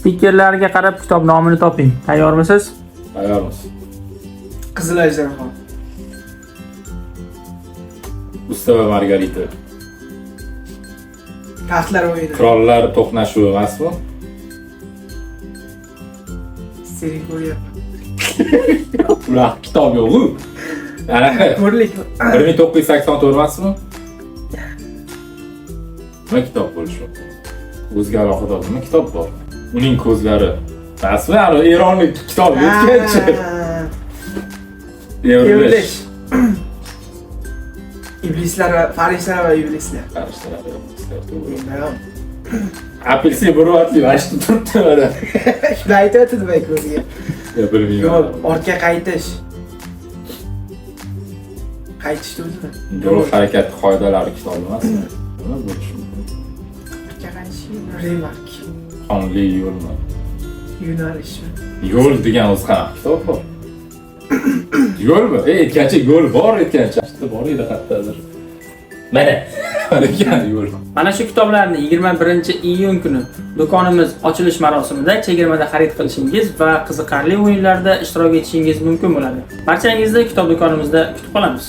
Stikerlarga qarab kitob nomini toping. Tayyormisiz? Tayyormiz. Qizil ajdarho. Usta va Margarita. Taxtlar o'yini. Qirollar to'qnashuvi emasmi? Seni ko'ryapman. Ular kitob yo'q-ku. Ko'rlik. 1984 emasmi? Nima kitob bo'lishi mumkin? O'ziga alohida nima kitob bor? Uning ko'zlari. Rasmi Eronlik kitob yetgancha. Evrilish. Iblislar va farishtalar va iblislar. Farishtalar va iblislar. Bilmadim. Apelsin burvatli vashti turibdi mana. Shuni aytayotdi men ko'ziga. Bilmayman. Yo'q, ortga qaytish. Qaytishni o'zimi? Yo'l harakati qoidalari kitobi emasmi? Nima bo'lishi mumkin? Ortga qaytish. Remark. Qonli yo'lmi? Yo'nalishmi? Yo'l degan o'zi qanaqa kitob bor? Yo'lmi? Aytgancha yo'l bor aytgancha. Bor edi qayerdadir. Mana ekan yo'l. Mana shu kitoblarni 21-iyun kuni do'konimiz ochilish marosimida chegirmada xarid qilishingiz va qiziqarli o'yinlarda ishtirok etishingiz mumkin bo'ladi. Barchangizni kitob do'konimizda kutib qolamiz.